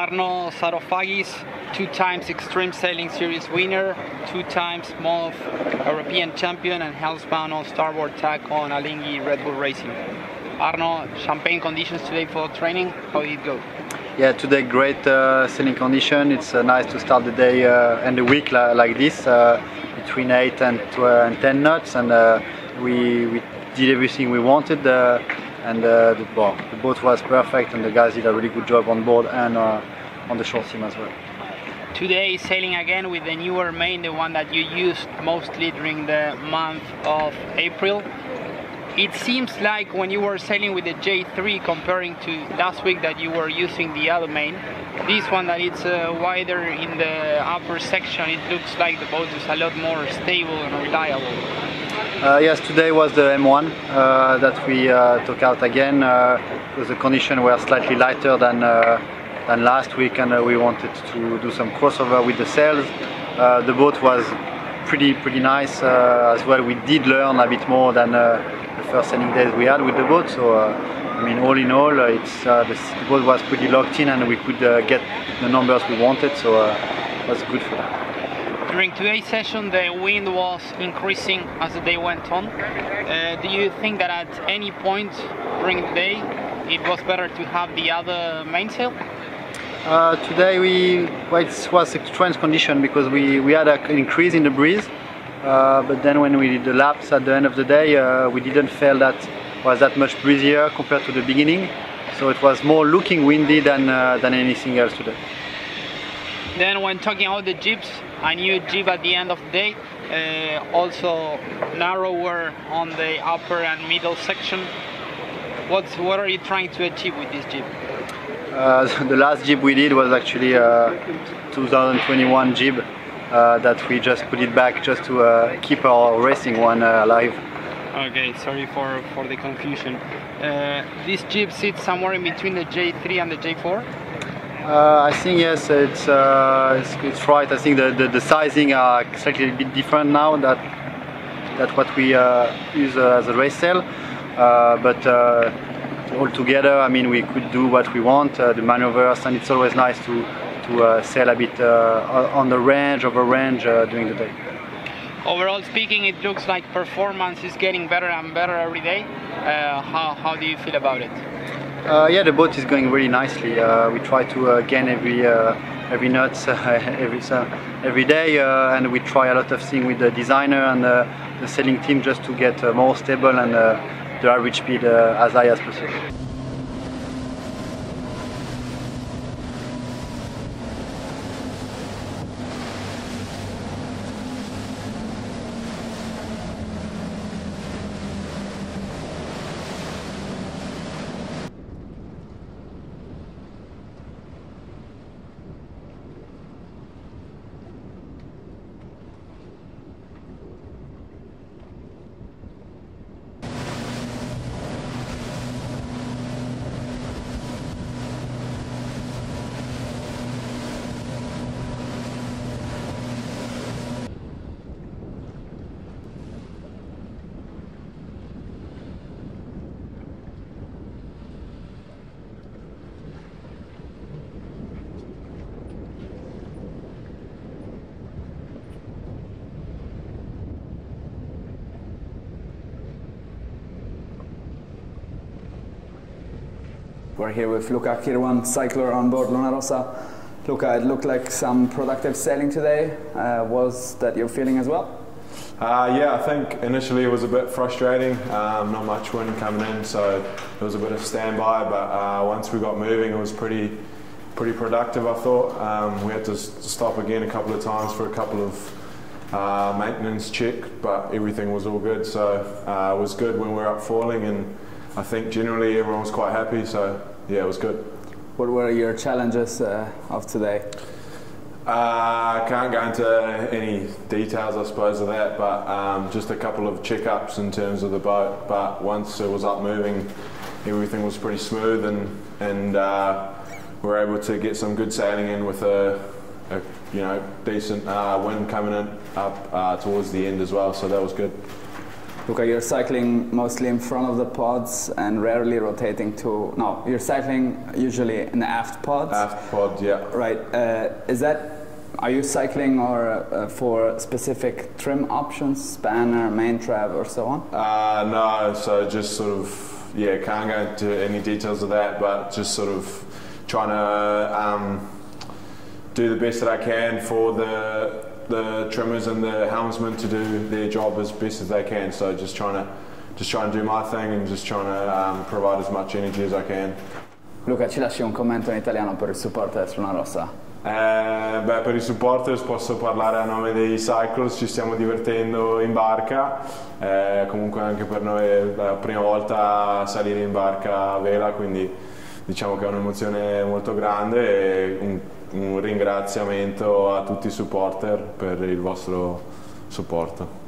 Arno Sarofagis, 2 times Extreme Sailing Series winner, 2 times MOV European champion, and housebound on starboard tack on Alinghi Red Bull Racing. Arno, champagne conditions today for training. How did it go? Yeah, today great sailing condition. It's nice to start the day and the week like this, between 8 and 10 knots, and we did everything we wanted. The boat was perfect, and the guys did a really good job on board and on the short seam as well. Today sailing again with the newer main, the one that you used mostly during the month of April. It seems like when you were sailing with the J3 comparing to last week that you were using the other main, this one that it's wider in the upper section, it looks like the boat is a lot more stable and reliable. Yes, today was the M1 that we took out again because the conditions were slightly lighter than last week, and we wanted to do some crossover with the sails. The boat was pretty nice as well. We did learn a bit more than the first sailing days we had with the boat, so I mean, all in all, the boat was pretty locked in, and we could get the numbers we wanted, so it was good for that. During today's session, the wind was increasing as the day went on. Do you think that at any point during the day it was better to have the other mainsail? Today it was a strange condition because we had an increase in the breeze, but then when we did the laps at the end of the day, we didn't feel that was that much breezier compared to the beginning, so it was more looking windy than anything else today. Then when talking about the jibs, a new jib at the end of the day, also narrower on the upper and middle section. What are you trying to achieve with this jib? The last jib we did was actually a 2021 jib that we just put it back just to keep our racing one alive. Okay, sorry for the confusion. This jib sits somewhere in between the J3 and the J4? I think yes, it's right. I think the sizing are slightly a bit different now that what we use as a race sail, but altogether, I mean, we could do what we want, the maneuvers, and it's always nice to sail a bit on the range, over range during the day. Overall speaking, it looks like performance is getting better and better every day. How do you feel about it? Yeah, the boat is going really nicely. We try to gain every knots every day, and we try a lot of things with the designer and the sailing team just to get more stable and the average speed as high as possible. We're here with Luca Kirwan, cycler on board Luna Rossa. Luca, it looked like some productive sailing today. Was that your feeling as well? Yeah, I think initially it was a bit frustrating, not much wind coming in, so it was a bit of standby, but once we got moving it was pretty productive, I thought. We had to stop again a couple of times for a couple of maintenance check, but everything was all good, so it was good when we were up foiling, and I think generally everyone was quite happy, so yeah, it was good. What were your challenges of today? I can't go into any details, I suppose, of that, but just a couple of check-ups in terms of the boat. But once it was up moving, everything was pretty smooth, and we were able to get some good sailing in with a decent wind coming in up towards the end as well. So that was good. Luca, you're cycling mostly in front of the pods and rarely rotating to... No, you're cycling usually in the aft pods. Aft pod, yeah. Right. Are you cycling for specific trim options, spanner, main trab, or so on? No, so just sort of, yeah, can't go into any details of that, but just sort of trying to do the best that I can for the trimmers and the helmsmen to do their job as best as they can. So just trying to do my thing and just trying to provide as much energy as I can. Luca, ci lasci un commento in italiano per il supporter sulla Rossa? Per i supporters posso parlare a nome dei cyclers, ci stiamo divertendo in barca, comunque anche per noi è la prima volta salire in barca a vela, quindi diciamo che è un'emozione molto grande e un ringraziamento a tutti i supporter per il vostro supporto.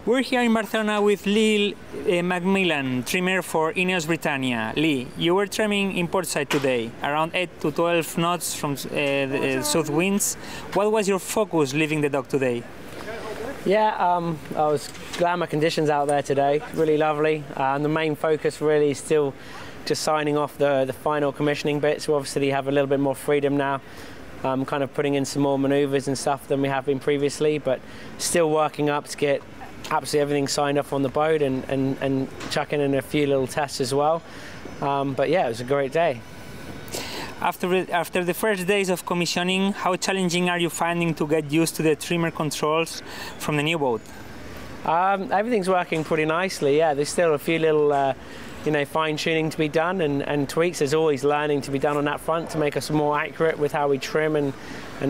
We're here in Barcelona with Lee Macmillan, trimmer for INEOS Britannia. Lee, you were trimming in portside today, around 8 to 12 knots from the south winds. What was your focus leaving the dock today? Yeah, I was Glamour conditions out there today, really lovely. And the main focus really is still just signing off the final commissioning bits. We obviously have a little bit more freedom now, kind of putting in some more manoeuvres and stuff than we have been previously, but still working up to get absolutely everything signed off on the boat and chucking in a few little tests as well. But yeah, it was a great day. After the first days of commissioning, how challenging are you finding to get used to the trimmer controls from the new boat? Everything's working pretty nicely, yeah. There's still a few little fine-tuning to be done and tweaks. There's always learning to be done on that front to make us more accurate with how we trim and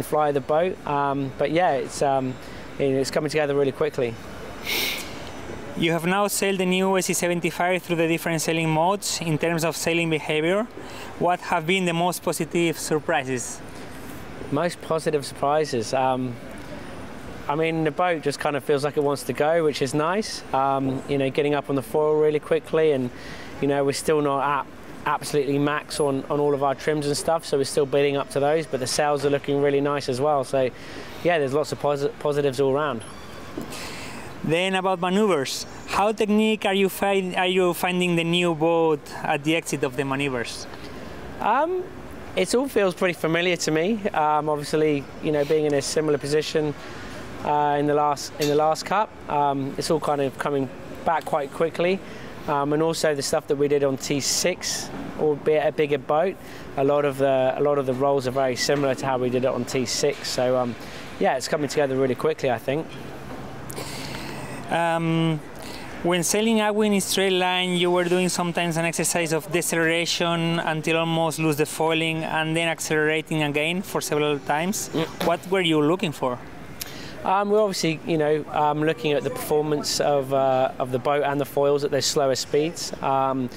fly the boat. But yeah, it's coming together really quickly. You have now sailed the new SE75 through the different sailing modes. In terms of sailing behavior, what have been the most positive surprises? Most positive surprises? I mean, the boat just kind of feels like it wants to go, which is nice. Getting up on the foil really quickly, and we're still not at absolutely max on all of our trims and stuff, so we're still building up to those, but the sails are looking really nice as well. So yeah, there's lots of positives all around. Then about maneuvers, how technique are you finding the new boat at the exit of the maneuvers? It all feels pretty familiar to me. Obviously, being in a similar position in the last cup, it's all kind of coming back quite quickly. And also the stuff that we did on T6, albeit a bigger boat, a lot of the rolls are very similar to how we did it on T6. So yeah, it's coming together really quickly, I think. When sailing upwind in straight line, you were doing sometimes an exercise of deceleration until almost lose the foiling and then accelerating again for several times. What were you looking for? We're obviously, looking at the performance of the boat and the foils at their slower speeds. Just kind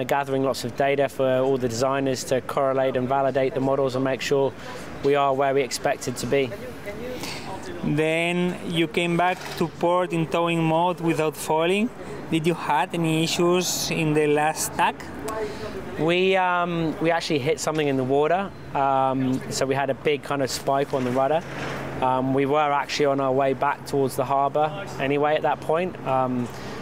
of gathering lots of data for all the designers to correlate and validate the models and make sure we are where we expected to be. Then you came back to port in towing mode without foiling. Did you had any issues in the last tack? We actually hit something in the water, so we had a big kind of spike on the rudder. We were actually on our way back towards the harbour anyway at that point.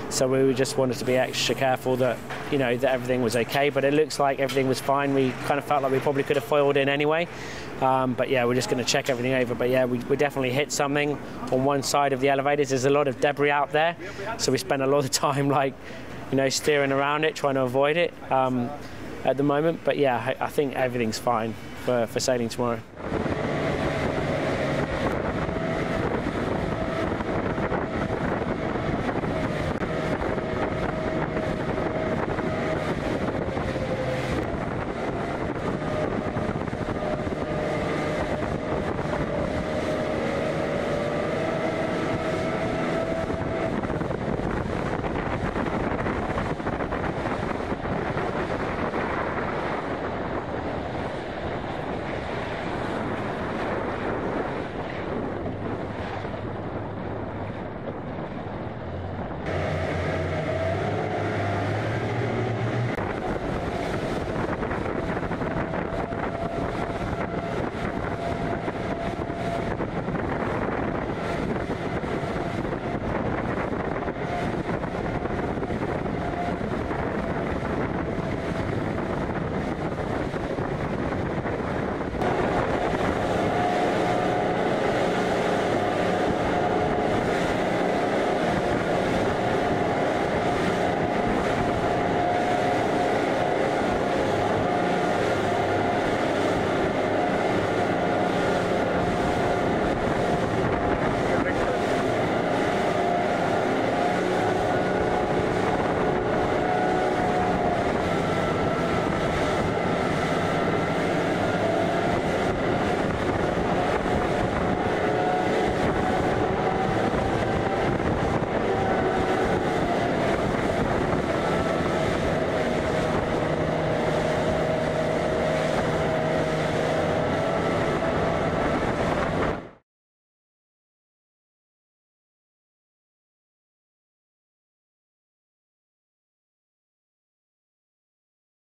So we just wanted to be extra careful that, you know, that everything was okay. But it looks like everything was fine. We kind of felt like we probably could have foiled in anyway. But yeah, we're just going to check everything over. But yeah, we definitely hit something on one side of the elevators. There's a lot of debris out there, so we spent a lot of time, like, you know, steering around it, trying to avoid it at the moment. But yeah, I think everything's fine for sailing tomorrow.